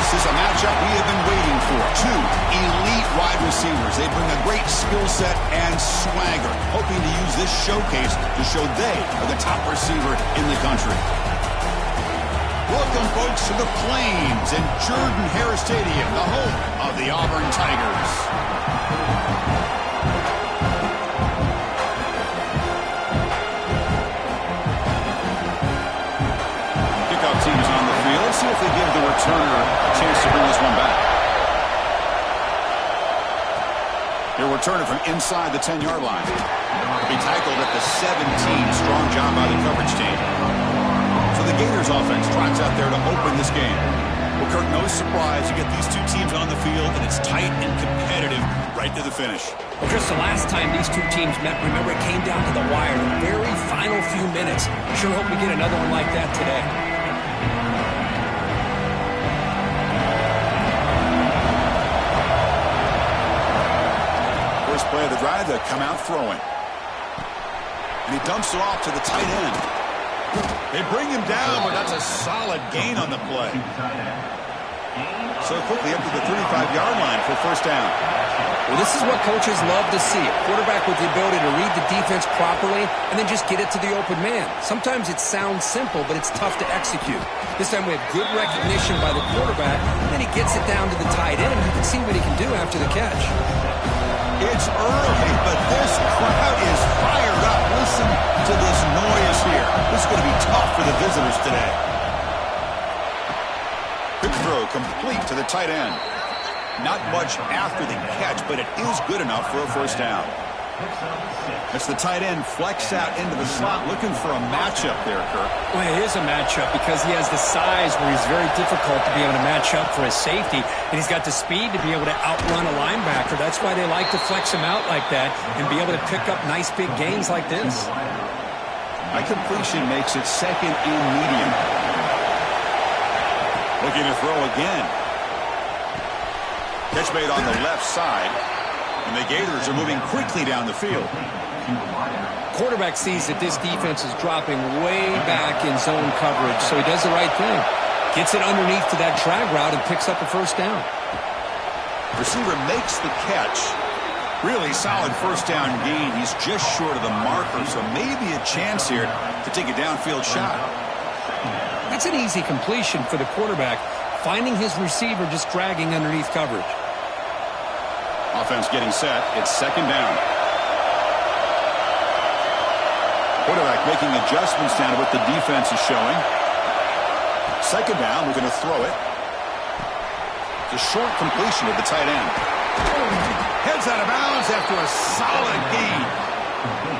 This is a matchup we have been waiting for. Two elite wide receivers. They bring a great skill set and swagger, hoping to use this showcase to show they are the top receiver in the country. Welcome, folks, to the Plains and Jordan-Hare Stadium, the home of the Auburn Tigers. Kickoff team is on the field. Let's see if they give the returner a chance to bring this one back. Their returner from inside the 10-yard line. Will be tackled at the 17. Strong job by the coverage team. So the Gators offense trots out there to open this game. Well, Kirk, no surprise. You get these two teams on the field, and it's tight and competitive right to the finish. Well, just the last time these two teams met, remember, it came down to the wire, the very final few minutes. Sure hope we get another one like that today. First play of the drive, they come out throwing. And he dumps it off to the tight end. They bring him down, but that's a solid gain on the play. So quickly up to the 35-yard line for first down. Well, this is what coaches love to see. A quarterback with the ability to read the defense properly and then just get it to the open man. Sometimes it sounds simple, but it's tough to execute. This time we have good recognition by the quarterback, and then he gets it down to the tight end. You can see what he can do after the catch. It's early, but this crowd is fired up. Listen to this noise here. This is going to be tough for the visitors today. Quick throw complete to the tight end. Not much after the catch, but it is good enough for a first down. That's the tight end flex out into the slot, looking for a matchup there, Kirk. Well, it is a matchup because he has the size where he's very difficult to be able to match up for his safety, and he's got the speed to be able to outrun a linebacker. That's why they like to flex him out like that and be able to pick up nice big gains like this. High completion makes it second and medium. Looking to throw again. Catch made on the left side. And the Gators are moving quickly down the field. Quarterback sees that this defense is dropping way back in zone coverage, so he does the right thing. Gets it underneath to that drag route and picks up a first down. Receiver makes the catch. Really solid first down gain. He's just short of the marker, so maybe a chance here to take a downfield shot. That's an easy completion for the quarterback, finding his receiver just dragging underneath coverage. Offense getting set. It's second down. Quarterback making adjustments down to what the defense is showing. Second down, we're going to throw it. It's a short completion of the tight end. Heads out of bounds after a solid gain.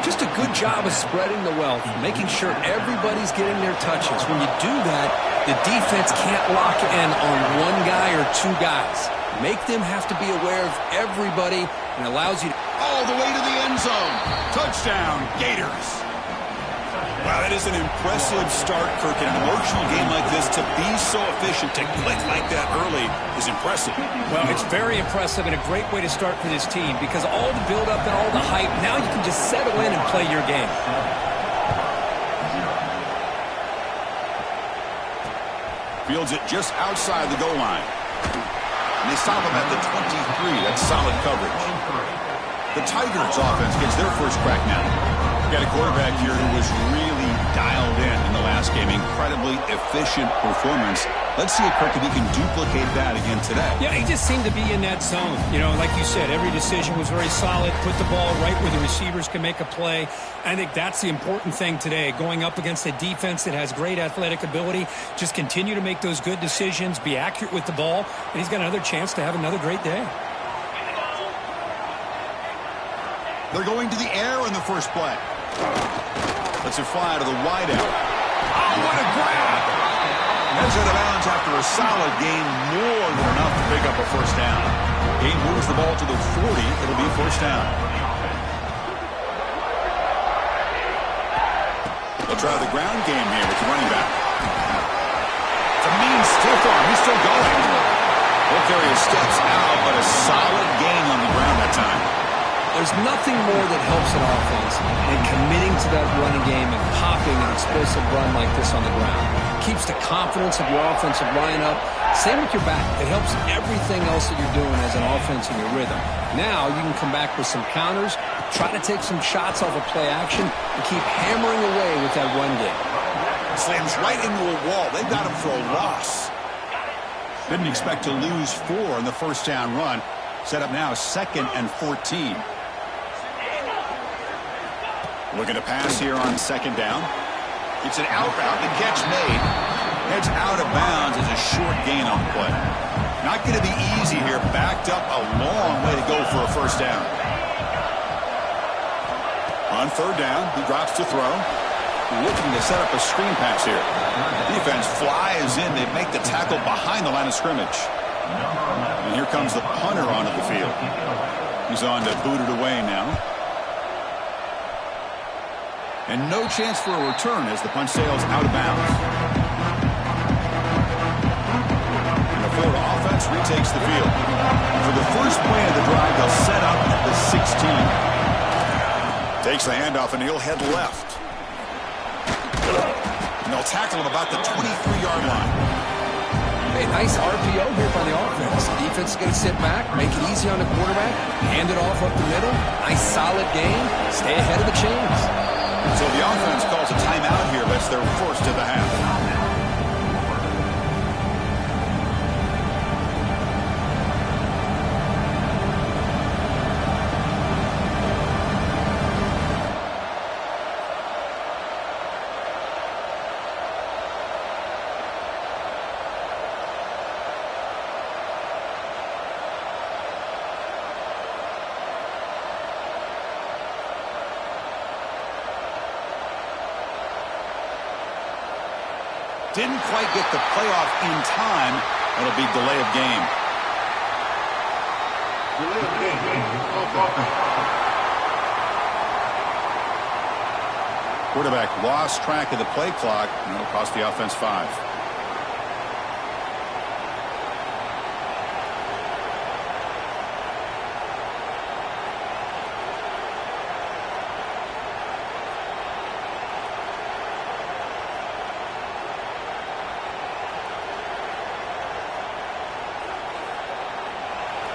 Just a good job of spreading the wealth, making sure everybody's getting their touches. When you do that, the defense can't lock in on one guy or two guys. Make them have to be aware of everybody, and allows you to all the way to the end zone. Touchdown, Gators. Wow, that is an impressive start, Kirk. In an emotional game like this, to be so efficient, to click like that early is impressive. Well, it's very impressive and a great way to start for this team because all the build-up and all the hype, now you can just settle in and play your game. Fields it just outside the goal line. And they stop him at the 23. That's solid coverage. The Tigers offense gets their first crack now. We've got a quarterback here who was really dialed in the last game. Incredibly efficient performance. Let's see if Kirk, if he can duplicate that again today. Yeah, he just seemed to be in that zone. You know, like you said, every decision was very solid. Put the ball right where the receivers can make a play. I think that's the important thing today. Going up against a defense that has great athletic ability, just continue to make those good decisions, be accurate with the ball, and he's got another chance to have another great day. They're going to the air in the first play. Lets it fly to the wideout. Oh, what a grab! Heads out of bounds after a solid gain, more than enough to pick up a first down. He moves the ball to the 40. It'll be first down. They'll try the ground game here with the running back. It's a mean stiff arm. He's still going. Both areas steps out, but a solid gain on the ground that time. There's nothing more that helps an offense than committing to that running game and popping an explosive run like this on the ground. keeps the confidence of your offensive line up. Same with your back. It helps everything else that you're doing as an offense in your rhythm. Now you can come back with some counters, try to take some shots off of play action, and keep hammering away with that run game. Slams right into a wall. They've got him for a loss. Didn't expect to lose 4 in the first down run. Set up now 2nd and 14. Looking to pass here on 2nd down. It's an out route. The catch made. Heads out of bounds as a short gain on the play. Not going to be easy here. Backed up a long way to go for a first down. On 3rd down, he drops to throw. Looking to set up a screen pass here. Defense flies in. They make the tackle behind the line of scrimmage. And here comes the punter onto the field. He's on to boot it away now. And no chance for a return as the punt sails out of bounds. And the Florida offense retakes the field. For the first play of the drive, they'll set up at the 16. Takes the handoff and he'll head left. And they'll tackle him about the 23-yard line. Hey, nice RPO here by the offense. Defense is going to sit back, make it easy on the quarterback, hand it off up the middle. Nice solid game. Stay ahead of the chains. So the offense calls a timeout here. That's their first of the half. Didn't quite get the playoff in time. It'll be delay of game. Quarterback lost track of the play clock, and it'll cost the offense 5.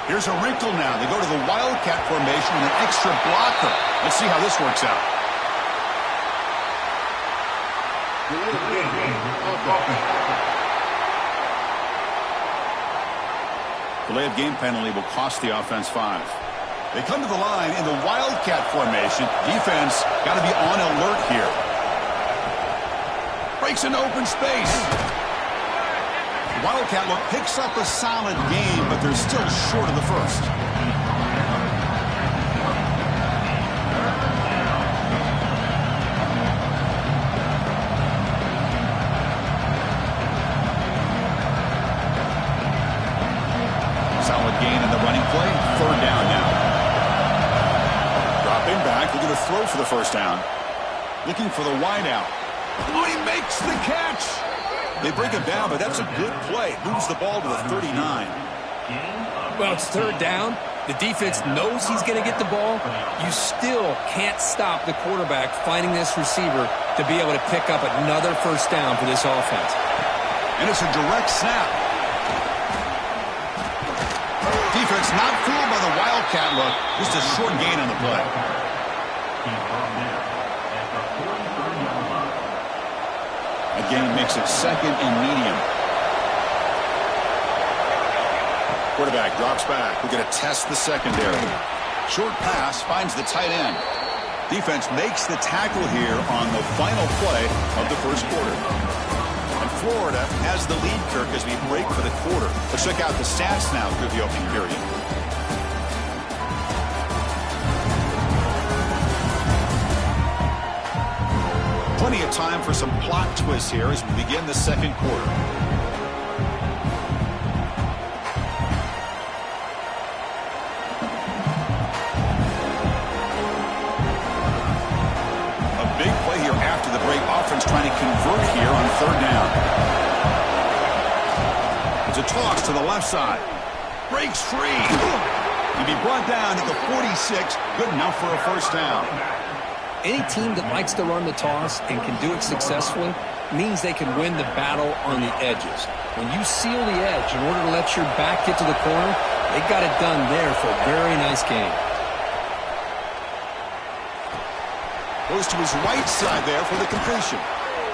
Here's a wrinkle now. They go to the Wildcat formation with an extra blocker. Let's see how this works out. Delay of game penalty will cost the offense 5. They come to the line in the Wildcat formation. Defense got to be on alert here. Breaks into open space. Wildcat look picks up a solid game, but they're still short of the first. Solid gain in the running play. 3rd down now. Dropping back, looking to throw for the first down. Looking for the wideout. Oh, he makes the catch. They break him down, but that's a good play. Moves the ball to the 39. Well, it's 3rd down. The defense knows he's going to get the ball. You still can't stop the quarterback finding this receiver to be able to pick up another first down for this offense. And it's a direct snap. Defense not fooled by the Wildcat look. Just a short gain on the play. Again, makes it 2nd and medium. Quarterback drops back. We're going to test the secondary. Short pass finds the tight end. Defense makes the tackle here on the final play of the first quarter. And Florida has the lead, Kirk, as we break for the quarter. Let's check out the stats now through the opening period. Plenty of time for some plot twists here as we begin the second quarter. A big play here after the break. Offense trying to convert here on 3rd down. It's a toss to the left side. Breaks free. He'll be brought down at the 46. Good enough for a 1st down. Any team that likes to run the toss and can do it successfully, means they can win the battle on the edges. When you seal the edge in order to let your back get to the corner, they got it done there for a very nice game. Goes to his right side there for the completion.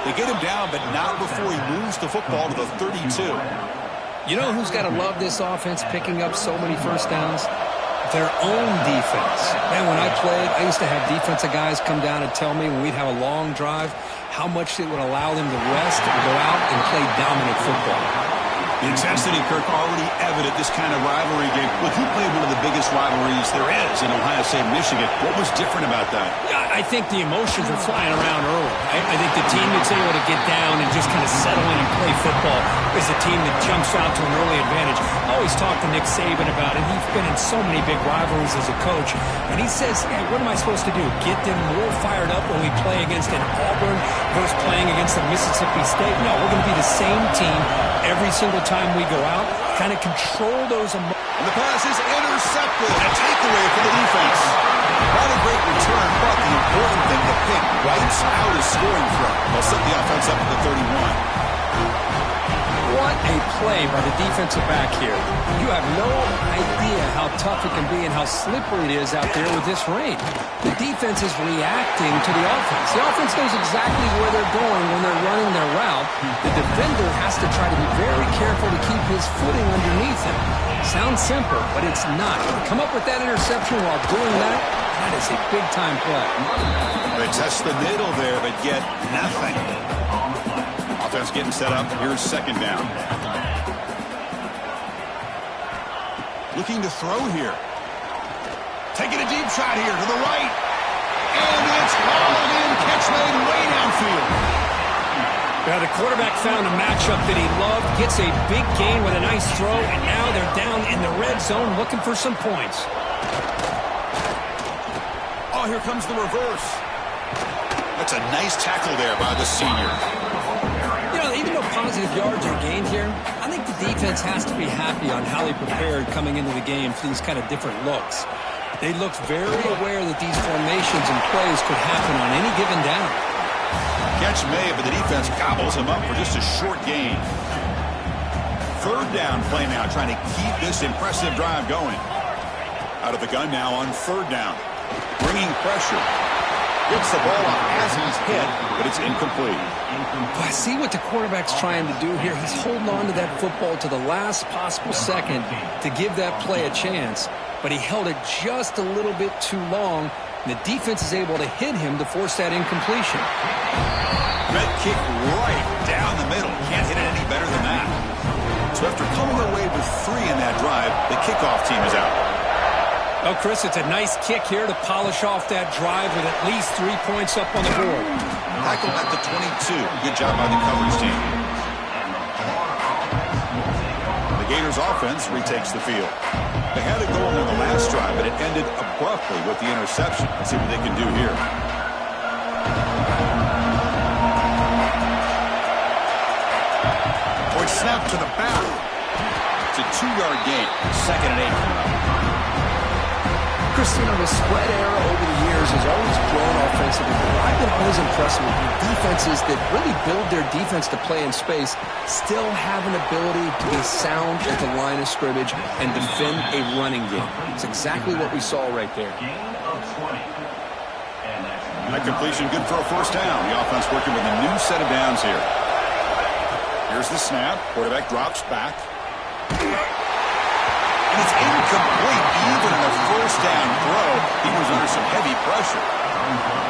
They get him down, but not before he moves the football to the 32. You know who's got to love this offense picking up so many first downs? Their own defense. Man, when I played, I used to have defensive guys come down and tell me when we'd have a long drive how much it would allow them to rest and go out and play dominant football. The intensity, Kirk, already evident this kind of rivalry game. Look, who played one of the biggest rivalries there is in Ohio State, Michigan? What was different about that? I think the emotions were flying around early. I think the team that's able to get down and just kind of settle in and play football is a team that jumps out to an early advantage. I always talk to Nick Saban about it. He's been in so many big rivalries as a coach. And he says, hey, what am I supposed to do? Get them more fired up when we play against an Auburn versus playing against a Mississippi State? No, we're going to be the same team every single time we go out. Kind of control those emotions. And the pass is intercepted. A takeaway for the defense. Not a great return, but the important thing, the pick wipes out his scoring threat. They'll set the offense up at the 31. What a play by the defensive back here. You have no idea how tough it can be and how slippery it is out there with this rain. The defense is reacting to the offense. The offense knows exactly where they're going when they're running their route. The defender has to try to be very careful to keep his footing underneath him. Sounds simple, but it's not. To come up with that interception while doing that, that is a big-time play. They test the middle there, but get nothing. Offense getting set up. Here's second down. Looking to throw here. Taking a deep shot here to the right. And it's hauled in. Catch made way downfield. Yeah, the quarterback found a matchup that he loved, gets a big gain with a nice throw, and now they're down in the red zone looking for some points. Oh, here comes the reverse. That's a nice tackle there by the senior. You know, even though positive yards are gained here, I think the defense has to be happy on how they prepared coming into the game for these kind of different looks. They looked very aware that these formations and plays could happen on any given down. Catch made, but the defense gobbles him up for just a short gain. Third down play now, trying to keep this impressive drive going. Out of the gun now on third down. Bringing pressure. Gets the ball off as he's hit, but it's incomplete. I see what the quarterback's trying to do here. He's holding on to that football to the last possible second to give that play a chance, but he held it just a little bit too long, and the defense is able to hit him to force that incompletion. Red kick right down the middle. Can't hit it any better than that. So after coming away with 3 in that drive, the kickoff team is out. Oh, Chris, it's a nice kick here to polish off that drive with at least 3 points up on the board. Tackle at the 22. Good job by the coverage team. The Gators offense retakes the field. They had a goal on the last drive, but it ended abruptly with the interception. Let's see what they can do here. Point snap to the back. It's a 2-yard gain. Second and 8. Christina, the spread era over the years has always grown offensively, but I've been always impressed with defenses that really build their defense to play in space, still have an ability to be sound at the line of scrimmage and defend a running game. It's exactly what we saw right there. That completion good for a first down. The offense working with a new set of downs here. Here's the snap. Quarterback drops back. And it's incomplete. Even in a first down throw, he was under some heavy pressure.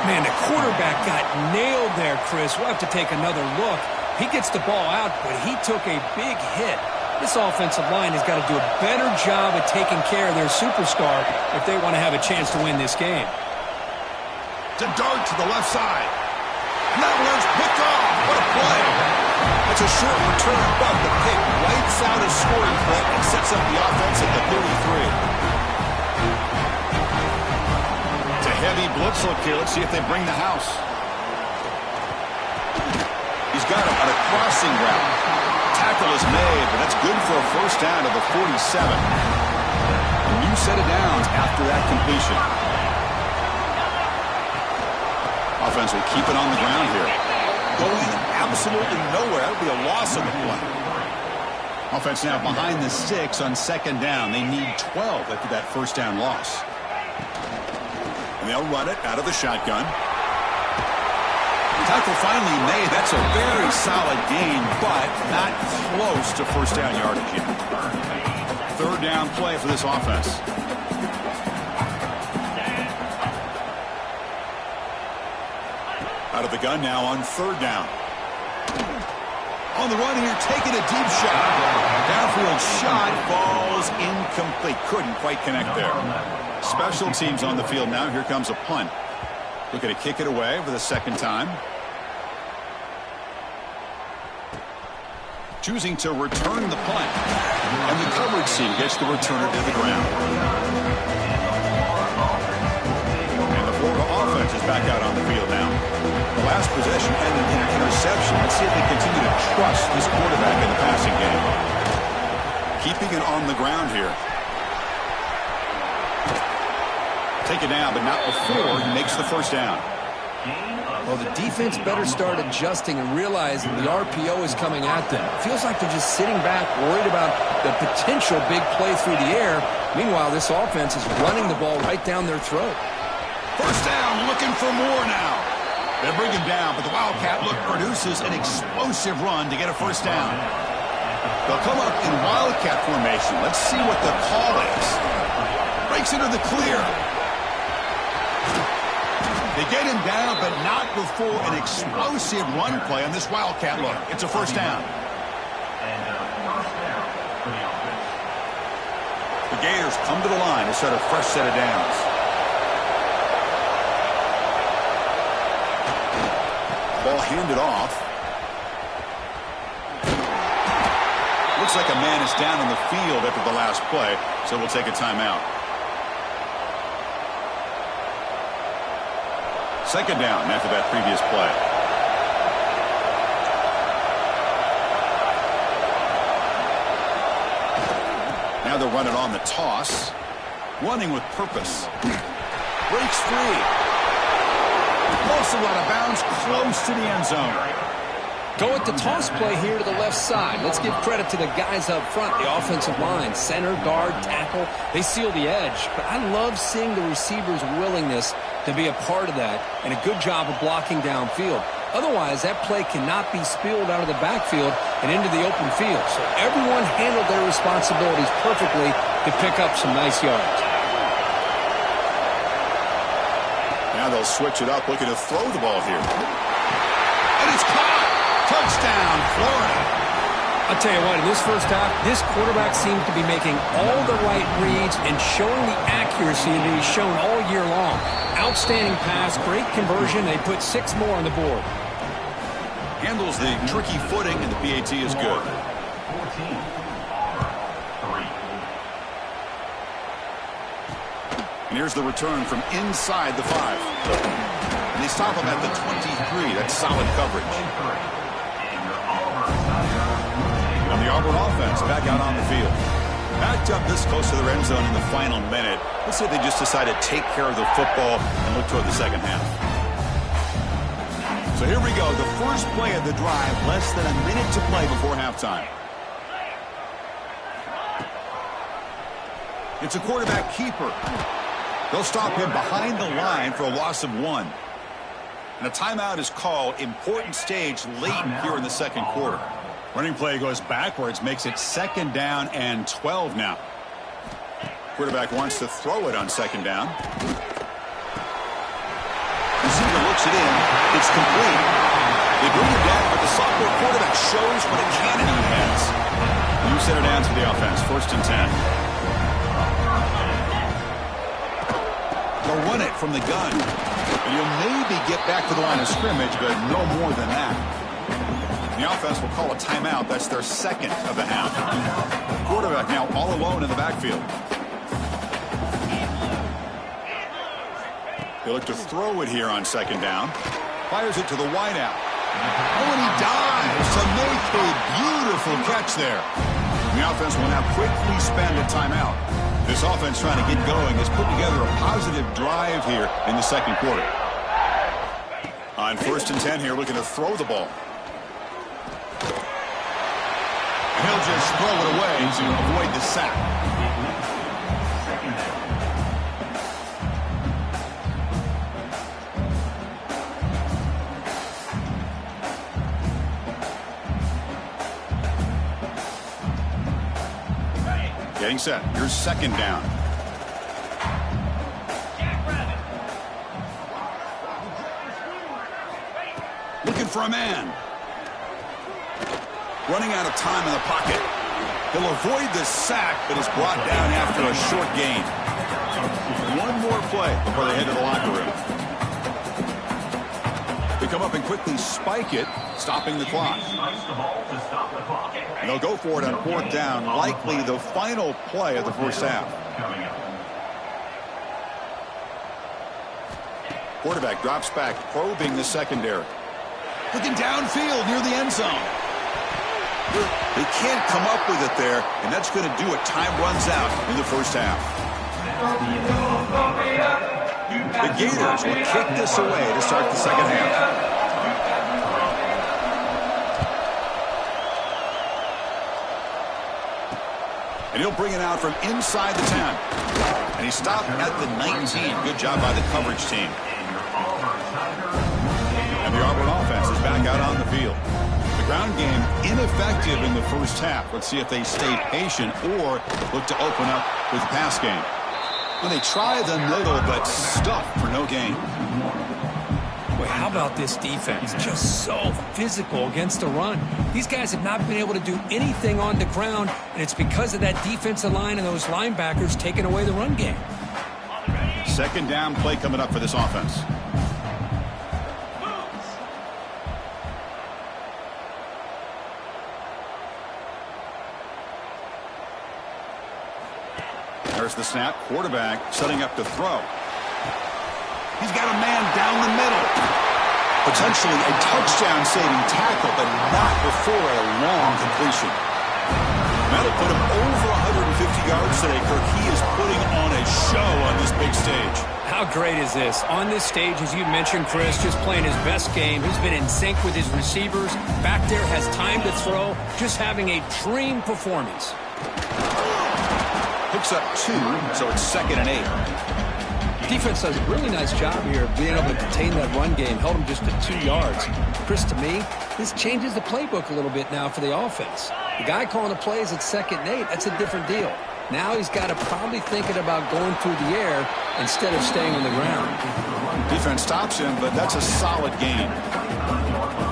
Man, the quarterback got nailed there, Chris. We'll have to take another look. He gets the ball out, but he took a big hit. This offensive line has got to do a better job at taking care of their superstar if they want to have a chance to win this game. To dart to the left side. And that one's picked off. What a play. It's a short return, but the pick wipes out a scoring threat and sets up the offense at the 33. It's a heavy blitz look here. Let's see if they bring the house. He's got him on a crossing route. Tackle is made, but that's good for a first down to the 47. A new set of downs after that completion. Offense will keep it on the ground here. going absolutely nowhere. That would be a loss on the play. Offense now behind the 6 on second down. They need 12 after that first down loss. And they'll run it out of the shotgun. Tackle finally made. That's a very solid gain, but not close to first down yardage yet. Third down play for this offense. Out of the gun now on third down. On the run here, taking a deep shot. Downfield shot falls incomplete. Couldn't quite connect there. Special teams on the field now. Here comes a punt. Looking to kick it away for the second time. Choosing to return the punt. And the coverage team gets the returner to the ground. And the Florida offense is back out on the field now. The last possession ended in an interception. Let's see if they continue to trust this quarterback in the passing game. Keeping it on the ground here. Take it down, but not before he makes the first down. Well, the defense better start adjusting and realizing the RPO is coming at them. It feels like they're just sitting back, worried about the potential big play through the air. Meanwhile, this offense is running the ball right down their throat. First down, looking for more now. They bring him down, but the Wildcat look produces an explosive run to get a first down. They'll come up in Wildcat formation. Let's see what the call is. Breaks into the clear. They get him down, but not before an explosive run play on this Wildcat look. It's a first down. The Gators come to the line to set a fresh set of downs. Ball handed off. Looks like a man is down on the field after the last play, so we'll take a timeout. Second down after that previous play. Now they'll run it on the toss. Running with purpose. Breaks free. Also out of bounds, close to the end zone. Go with the toss play here to the left side. Let's give credit to the guys up front, the offensive line, center, guard, tackle. They seal the edge. But I love seeing the receiver's willingness to be a part of that and a good job of blocking downfield. Otherwise, that play cannot be spilled out of the backfield and into the open field. So everyone handled their responsibilities perfectly to pick up some nice yards. Now they'll switch it up, looking to throw the ball here. And it's caught! Touchdown, Florida. I'll tell you what, in this first half, this quarterback seems to be making all the right reads and showing the accuracy that he's shown all year long. Outstanding pass, great conversion. They put 6 more on the board. Handles the tricky footing, and the PAT is good. And here's the return from inside the 5. And they stop him at the 23. That's solid coverage. And the Auburn offense back out on the field. Backed up this close to the end zone in the final minute. Let's say they just decide to take care of the football and look toward the second half. So here we go. The first play of the drive, less than a minute to play before halftime. It's a quarterback keeper. They'll stop him behind the line for a loss of 1. And a timeout is called. Important stage late here in the second quarter. Running play goes backwards, makes it second down and 12 now. Quarterback wants to throw it on second down. Receiver looks it in. It's complete. They bring it down, but the sophomore quarterback shows what a cannon he has. New center down to the offense. First and 10. They'll run it from the gun. And you'll maybe get back to the line of scrimmage, but no more than that. The offense will call a timeout. That's their second of the half. Quarterback now all alone in the backfield. They look to throw it here on second down. Fires it to the wideout. Oh, and he dives to make a beautiful catch there. The offense will now quickly spend a timeout. This offense trying to get going has put together a positive drive here in the second quarter. On 1st and 10 here, looking to throw the ball. He'll just throw it away to avoid the sack. Getting set. Here's 2nd down. Looking for a man. Running out of time in the pocket. He'll avoid the sack, but is brought down after a short gain. One more play before they head to the locker room. They come up and quickly spike it, stopping the clock. And they'll go for it on 4th down, likely the final play of the first half. Quarterback drops back, probing the secondary. Looking downfield near the end zone. They can't come up with it there, and that's going to do it. Time runs out in the first half. The Gators will kick this away to start the second half. And he'll bring it out from inside the 10. And he stopped at the 19. Good job by the coverage team. And the Auburn offense is back out on the field. The ground game ineffective in the first half. Let's see if they stay patient or look to open up with the pass game. Well, they try the middle, but stuff for no gain. Boy, how about this defense? Just so physical against the run. These guys have not been able to do anything on the ground, and it's because of that defensive line and those linebackers taking away the run game. 2nd down play coming up for this offense. There's the snap. Quarterback setting up to throw. He's got a man down the middle. Potentially a touchdown-saving tackle, but not before a long completion. That'll put him over 150 yards today, Kirk. He is putting on a show on this big stage. How great is this? On this stage, as you mentioned, Chris, just playing his best game. He's been in sync with his receivers. Back there, has time to throw. Just having a dream performance. Picks up 2, so it's 2nd and 8. Defense does a really nice job here of being able to contain that run game. Held him just to 2 yards. Chris, to me, this changes the playbook a little bit now for the offense. The guy calling the plays at 2nd and 8, that's a different deal. Now he's got to probably thinking about going through the air instead of staying on the ground. Defense stops him, but that's a solid gain.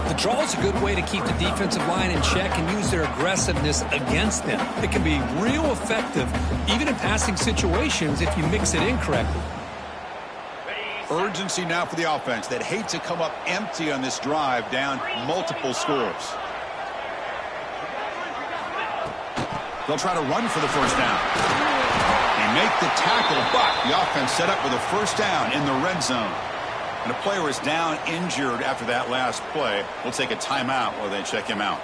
The draw is a good way to keep the defensive line in check and use their aggressiveness against them. It can be real effective, even in passing situations, if you mix it in correctly. Urgency now for the offense that hate to come up empty on this drive, down multiple scores. They'll try to run for the first down. They make the tackle, but the offense set up with a first down in the red zone. And a player is down injured after that last play. We'll take a timeout while they check him out.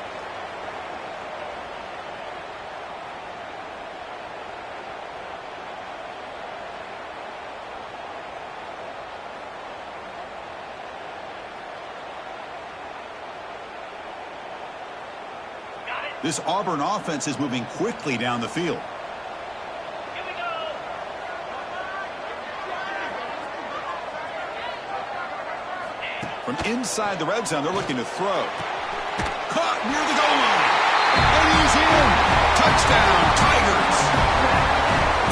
This Auburn offense is moving quickly down the field. From inside the red zone, they're looking to throw. Caught near the goal line. And he's in. Touchdown, Tigers.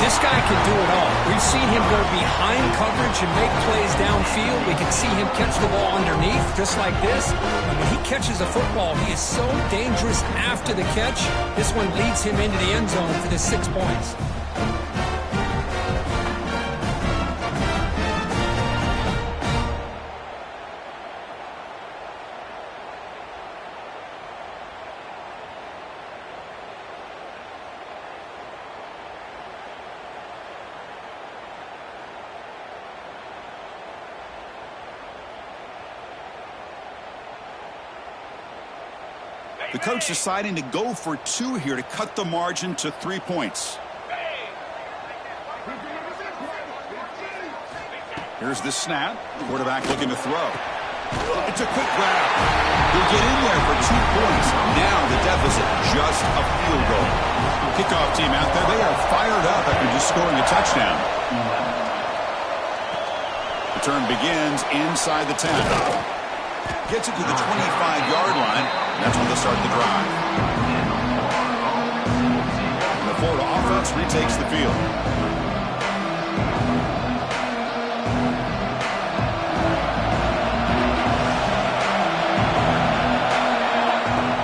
This guy can do it all. We've seen him go behind coverage and make plays downfield. We can see him catch the ball underneath, just like this. And when he catches a football, he is so dangerous after the catch. This one leads him into the end zone for the 6 points. The coach deciding to go for 2 here to cut the margin to 3 points. Here's the snap. Quarterback looking to throw. It's a quick grab. He'll get in there for 2 points. Now the deficit just a field goal. Kickoff team out there, they are fired up after just scoring a touchdown. The turn begins inside the 10. Gets it to the 25-yard line. That's when they'll start the drive. And the Florida offense retakes the field.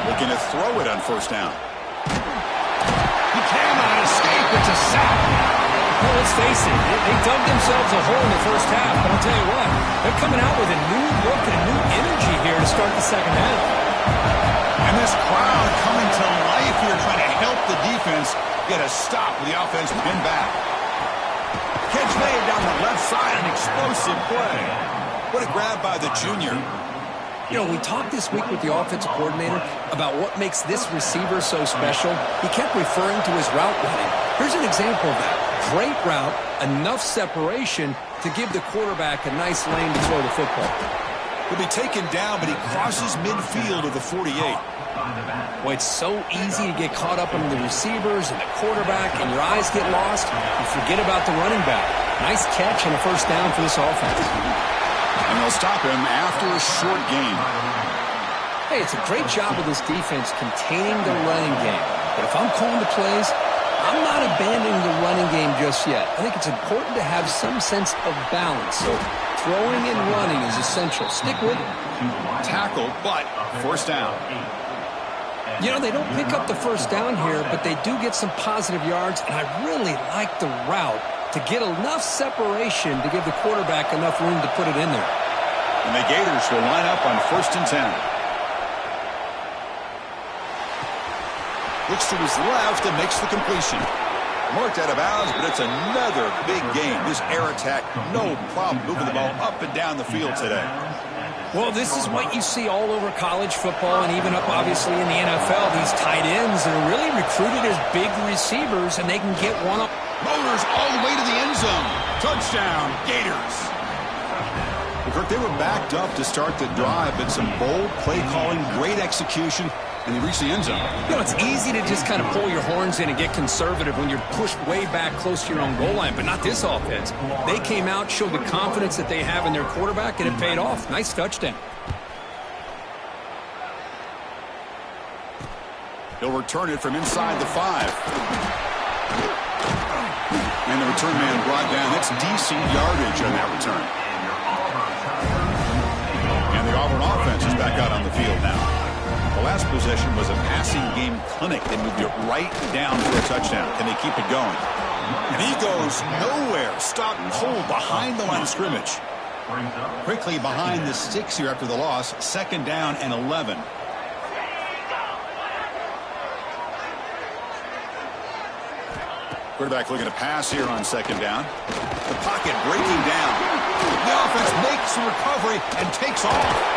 Looking to throw it on first down. He cannot escape. It's a sack. Well, let's face it, they dug themselves a hole in the first half, but I'll tell you what, they're coming out with a new look and a new energy here to start the second half. And this crowd coming to life here, trying to help the defense get a stop with the offense pinned back. Catch made down the left side, an explosive play. What a grab by the junior. You know, we talked this week with the offensive coordinator about what makes this receiver so special. He kept referring to his route running. Here's an example of that. Great route, enough separation to give the quarterback a nice lane to throw the football. He'll be taken down, but he crosses midfield of the 48. Boy, it's so easy to get caught up in the receivers and the quarterback, and your eyes get lost. You forget about the running back. Nice catch and a first down for this offense. And they'll stop him after a short gain. Hey, it's a great job of this defense containing the running game. But if I'm calling the plays, I'm not abandoning the running game just yet. I think it's important to have some sense of balance. So throwing and running is essential. Stick with it. Tackle, but first down. You know, they don't pick up the first down here, but they do get some positive yards, and I really like the route to get enough separation to give the quarterback enough room to put it in there. And the Gators will line up on 1st and 10. Looks to his left and makes the completion. Marked out of bounds, but it's another big game. This air attack, no problem moving the ball up and down the field today. Well, this is what you see all over college football and even up, obviously, in the NFL. These tight ends that are really recruited as big receivers, and they can get one up. Motors all the way to the end zone. Touchdown, Gators. Kirk, they were backed up to start the drive, but some bold play calling, great execution, and they reached the end zone. You know, it's easy to just kind of pull your horns in and get conservative when you're pushed way back close to your own goal line, but not this offense. They came out, showed the confidence that they have in their quarterback, and it paid off. Nice touchdown. He'll return it from inside the 5. And the return man brought down. That's decent yardage on that return. And the Auburn offense is back out on the field now. The last possession was a passing game clinic. They moved it right down for a touchdown. Can they keep it going? And he goes nowhere. Stopped cold behind the line of scrimmage. Quickly behind the 6 here after the loss. 2nd down and 11. Quarterback looking to pass here on 2nd down. The pocket breaking down. The offense makes a recovery and takes off.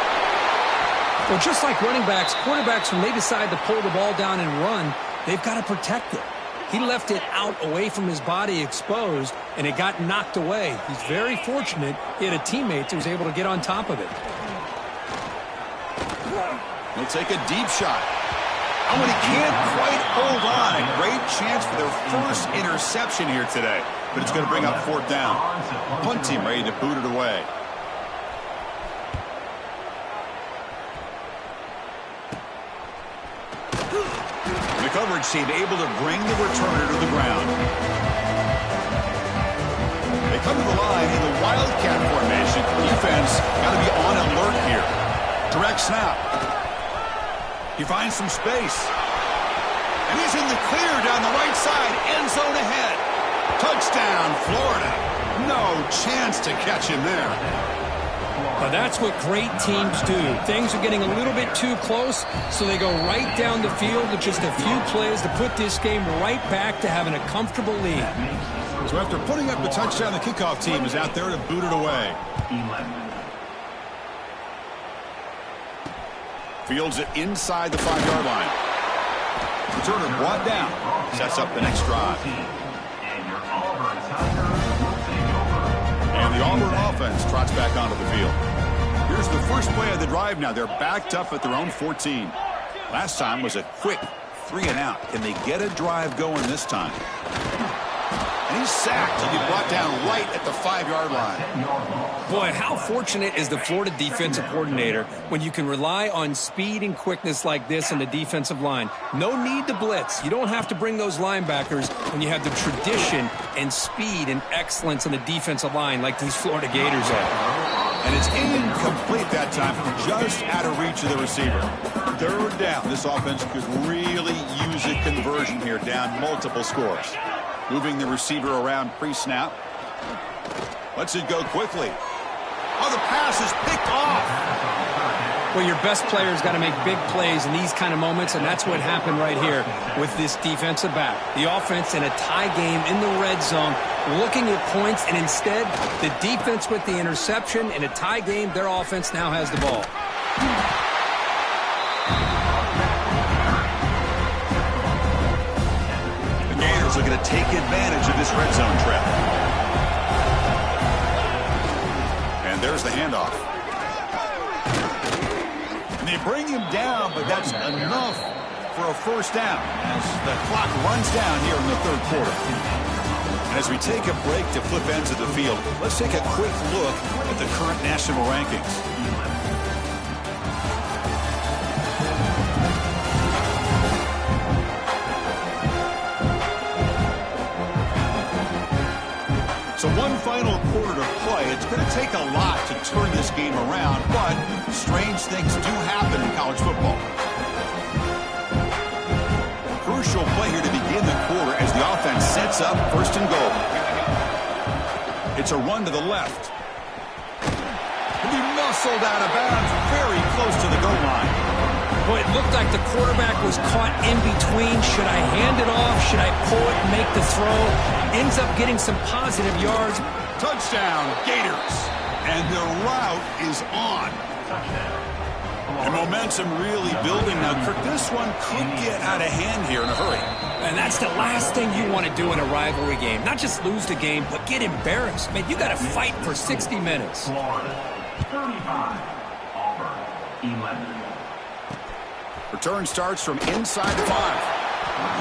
Well, just like running backs, quarterbacks, when they decide to pull the ball down and run, they've got to protect it. He left it out away from his body exposed, and it got knocked away. He's very fortunate he had a teammate who was able to get on top of it. He'll take a deep shot. Oh, and he can't quite hold on. A great chance for their first interception here today. But it's going to bring up 4th down. Punt team ready to boot it away. The coverage team able to bring the returner to the ground. They come to the line in the Wildcat formation. Defense got to be on alert here. Direct snap. He finds some space. And he's in the clear down the right side. End zone ahead. Touchdown, Florida. No chance to catch him there. But that's what great teams do. Things are getting a little bit too close, so they go right down the field with just a few plays to put this game right back to having a comfortable lead. So after putting up the touchdown, the kickoff team is out there to boot it away. Fields it inside the 5-yard line. Returner brought down. Sets up the next drive. And the Auburn offense trots back onto the field. Here's Here's the first play of the drive now. They're backed up at their own 14. Last time was a quick 3-and-out. Can they get a drive going this time? And he's sacked. He'll be brought down right at the 5-yard line. Boy, how fortunate is the Florida defensive coordinator when you can rely on speed and quickness like this in the defensive line. No need to blitz. You don't have to bring those linebackers when you have the tradition and speed and excellence in the defensive line like these Florida Gators have. And it's incomplete that time, just out of reach of the receiver. Third down. This offense could really use a conversion here, down multiple scores. Moving the receiver around pre-snap. Lets it go quickly. Oh, the pass is picked off. Well, your best player's got to make big plays in these kind of moments, and that's what happened right here with this defensive back. The offense in a tie game in the red zone, looking at points, and instead, the defense with the interception. In a tie game, their offense now has the ball. Looking to take advantage of this red zone trap. And there's the handoff. And they bring him down, but that's enough for a first down as the clock runs down here in the third quarter. And as we take a break to flip ends of the field, let's take a quick look at the current national rankings. So one final quarter to play. It's going to take a lot to turn this game around, but strange things do happen in college football. Crucial play here to begin the quarter as the offense sets up first and goal. It's a run to the left. He'll be muscled out of bounds very close to the goal line. Boy, it looked like the quarterback was caught in between. Should I hand it off? Should I pull it and make the throw? Ends up getting some positive yards. Touchdown, Gators. And the route is on. And momentum really building now. Kirk, this one could get out of hand here in a hurry. And that's the last thing you want to do in a rivalry game. Not just lose the game, but get embarrassed. Man, you got to fight for 60 minutes. Florida, 35, Auburn, 11. Return starts from inside the 5.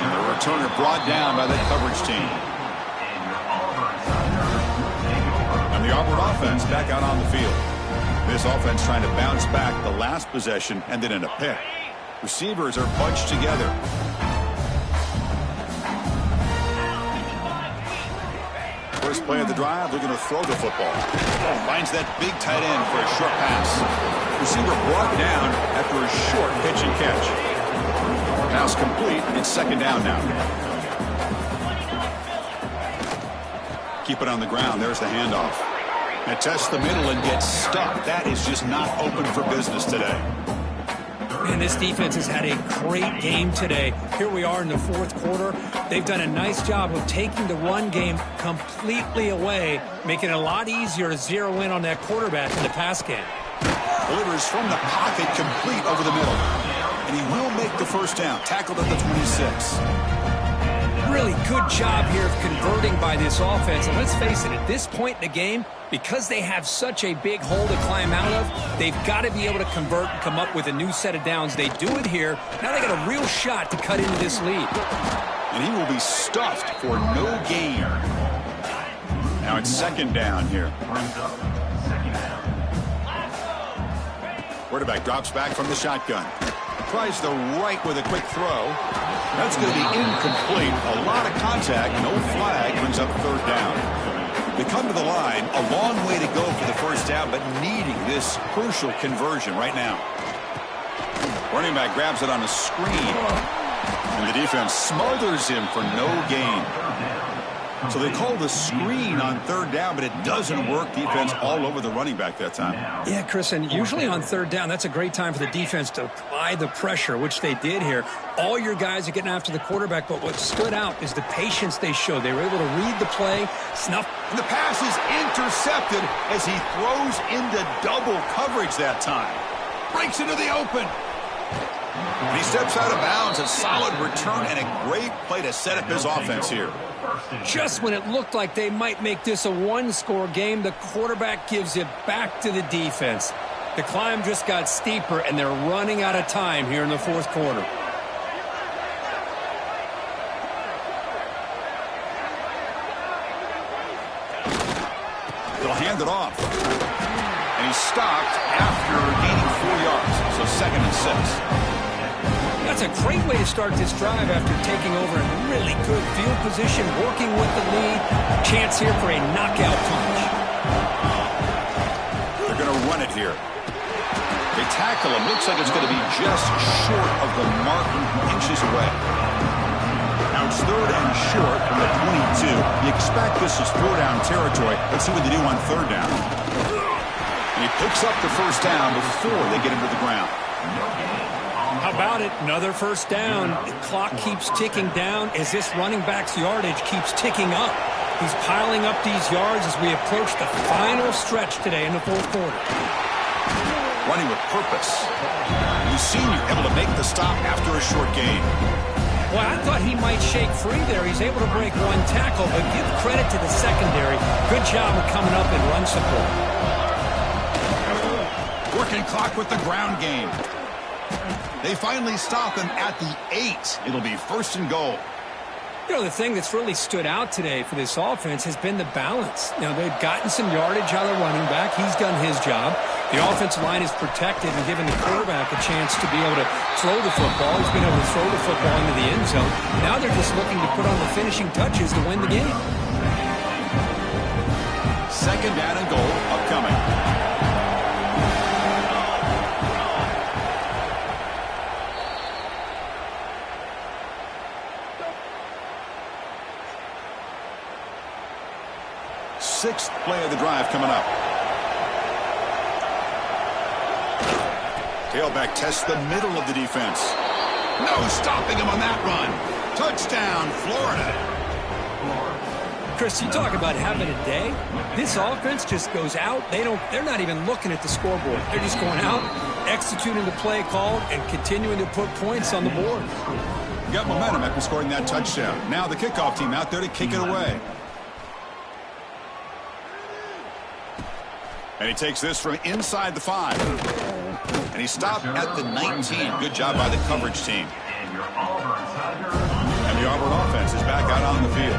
And the returner brought down by that coverage team. And the Auburn offense back out on the field. This offense trying to bounce back the last possession and then in a pick. Receivers are bunched together. First play of the drive, they're going to throw the football. Finds that big tight end for a short pass. Receiver brought down after a short pitch and catch. Pass complete. It's second down now. Keep it on the ground. There's the handoff. And tests the middle and gets stuck. That is just not open for business today. Man, this defense has had a great game today. Here we are in the fourth quarter. They've done a nice job of taking the run game completely away, making it a lot easier to zero in on that quarterback in the pass game. Delivers from the pocket complete over the middle. And he will make the first down. Tackled at the 26. Really good job here of converting by this offense. And let's face it, at this point in the game, because they have such a big hole to climb out of, they've got to be able to convert and come up with a new set of downs. They do it here. Now they got a real shot to cut into this lead. And he will be stuffed for no gain. Now it's second down here. Quarterback drops back from the shotgun. Tries the right with a quick throw. That's going to be incomplete. A lot of contact, no flag, brings up third down. They come to the line, a long way to go for the first down, but needing this crucial conversion right now. Running back grabs it on a screen, and the defense smothers him for no gain. So they call the screen on third down, but it doesn't work. Defense all over the running back that time. Yeah, Chris, and usually on third down, that's a great time for the defense to apply the pressure, which they did here. All your guys are getting after the quarterback, but what stood out is the patience they showed. They were able to read the play, snuff. And the pass is intercepted as he throws into double coverage that time. Breaks into the open. And he steps out of bounds. A solid return and a great play to set up his offense here. Just when it looked like they might make this a one-score game, the quarterback gives it back to the defense. The climb just got steeper, and they're running out of time here in the fourth quarter. They'll hand it off. And he's stopped after gaining 4 yards. So 2nd and 6. That's a great way to start this drive after taking over in really good field position, working with the lead. Chance here for a knockout punch. They're going to run it here. They tackle him. Looks like it's going to be just short of the mark, inches away. Now it's 3rd and short from the 22. You expect this is 4-down territory. Let's see what they do on 3rd down. And he picks up the 1st down before they get him to the ground. How about it? Another 1st down. The clock keeps ticking down as this running back's yardage keeps ticking up. He's piling up these yards as we approach the final stretch today in the fourth quarter. Running with purpose. You senior able to make the stop after a short gain. Well, I thought he might shake free there. He's able to break 1 tackle, but give credit to the secondary. Good job of coming up in run support. Working clock with the ground game. They finally stop him at the 8. It'll be 1st and goal. You know, the thing that's really stood out today for this offense has been the balance. You know, they've gotten some yardage out of the running back. He's done his job. The offensive line is protected and given the quarterback a chance to be able to throw the football. He's been able to throw the football into the end zone. Now they're just looking to put on the finishing touches to win the game. 2nd down and goal upcoming. Sixth play of the drive coming up. Tailback tests the middle of the defense. No stopping him on that run. Touchdown, Florida. Chris, you talk about having a day. This offense just goes out. They're not even looking at the scoreboard. They're just going out, executing the play called, and continuing to put points on the board. Got momentum after scoring that touchdown. Now the kickoff team out there to kick it away. And he takes this from inside the 5. And he stopped at the 19. Good job by the coverage team. And the Auburn offense is back out on the field.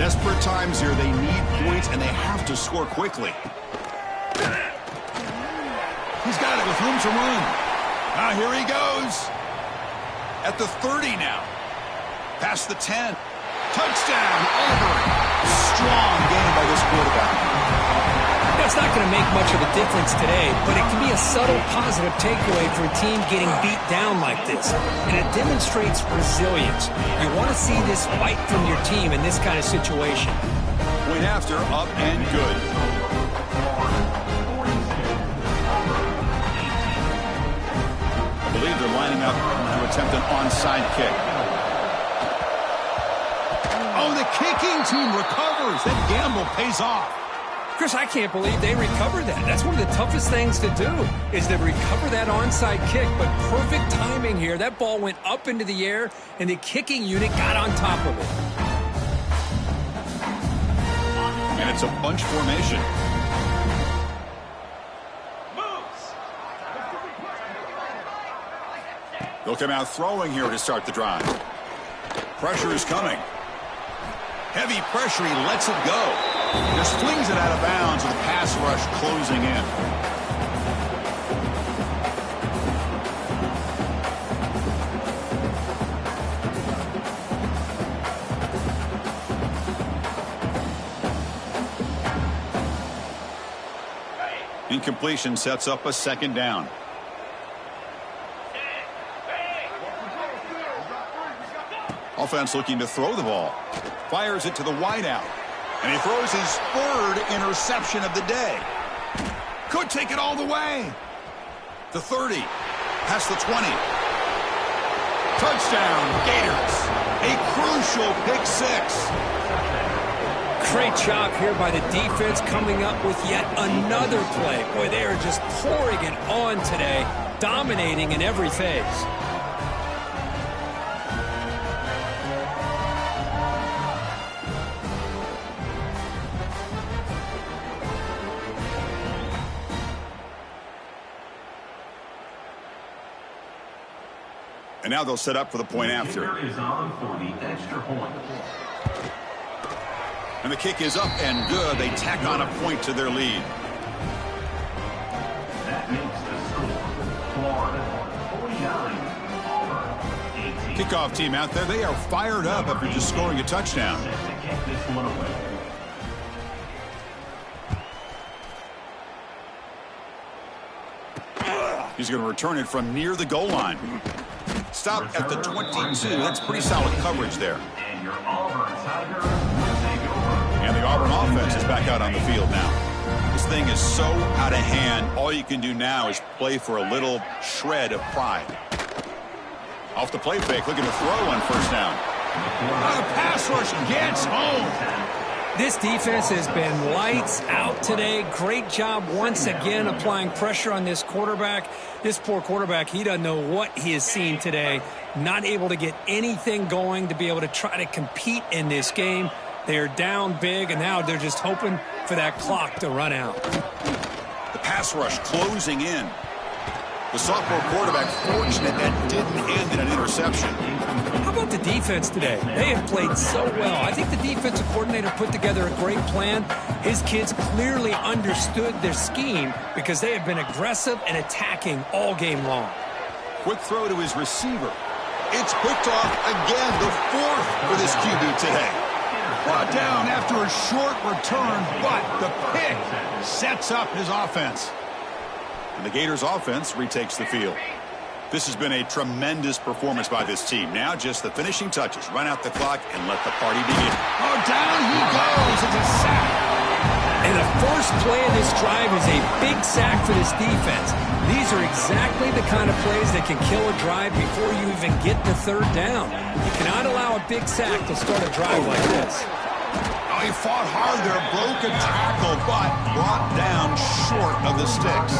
Desperate times here. They need points, and they have to score quickly. He's got it with room to run. Now here he goes. At the 30 now. Past the 10. Touchdown, Auburn. Strong game by this quarterback. It's not going to make much of a difference today, but it can be a subtle positive takeaway for a team getting beat down like this. And it demonstrates resilience. You want to see this fight from your team in this kind of situation. Point after, up and good. I believe they're lining up to attempt an onside kick. Oh, the kicking team recovers. That gamble pays off. Chris, I can't believe they recovered that. That's one of the toughest things to do, is to recover that onside kick. But perfect timing here. That ball went up into the air, and the kicking unit got on top of it. And it's a bunch formation. They'll come out throwing here to start the drive. Pressure is coming. Heavy pressure, he lets it go. Just flings it out of bounds with the pass rush closing in. Incompletion sets up a 2nd down. Offense looking to throw the ball. Fires it to the wideout. And he throws his 3rd interception of the day. Could take it all the way. The 30. Past the 20. Touchdown, Gators. A crucial pick 6. Great job here by the defense coming up with yet another play. Boy, they are just pouring it on today, dominating in every phase. And now they'll set up for the point after. Kicker is on for the extra point. And the kick is up and good. They tack on a point to their lead. That makes the score Florida 49, Auburn 18. Kickoff team out there, they are fired up after just scoring a touchdown. Set to kick this one away. He's going to return it from near the goal line. Stop at the 22. That's pretty solid coverage there. And your Auburn Tigers will take over. And the Auburn offense is back out on the field now. This thing is so out of hand. All you can do now is play for a little shred of pride. Off the play fake, looking to throw on first down. The pass rush gets home. This defense has been lights out today. Great job once again applying pressure on this quarterback. This poor quarterback, he doesn't know what he has seen today. Not able to get anything going to be able to try to compete in this game. They're down big, and now they're just hoping for that clock to run out. The pass rush closing in. The sophomore quarterback fortunate that didn't end in an interception. How about the defense today? They have played so well. I think the defensive coordinator put together a great plan. His kids clearly understood their scheme because they have been aggressive and attacking all game long. Quick throw to his receiver. It's picked off again, the fourth for this QB today. Brought down after a short return, but the pick sets up his offense. And the Gators offense retakes the field. This has been a tremendous performance by this team. Now just the finishing touches. Run out the clock and let the party begin. Oh, down he goes. It's a sack. And the first play of this drive is a big sack for this defense. These are exactly the kind of plays that can kill a drive before you even get the third down. You cannot allow a big sack to start a drive like this. Oh, he fought hard there. Broke a tackle, but brought down short of the sticks.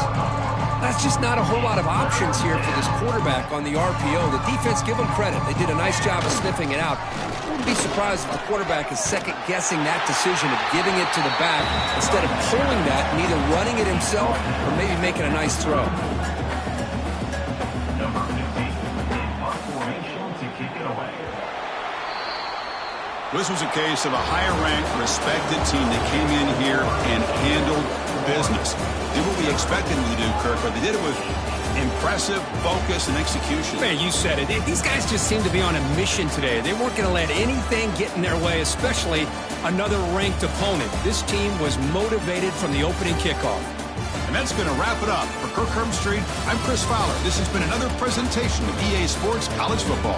That's just not a whole lot of options here for this quarterback on the RPO. The defense, give them credit. They did a nice job of sniffing it out. I wouldn't be surprised if the quarterback is second-guessing that decision of giving it to the back instead of pulling that and either running it himself or maybe making a nice throw. Number 15 in punt formation to kick it away. This was a case of a higher-ranked, respected team that came in here and handled business. Did what we expected them to do, Kirk, but they did it with impressive focus and execution. Man, you said it. These guys just seem to be on a mission today. They weren't going to let anything get in their way, especially another ranked opponent. This team was motivated from the opening kickoff. And that's going to wrap it up. For Kirk Herbstreit, I'm Chris Fowler. This has been another presentation of EA Sports College Football.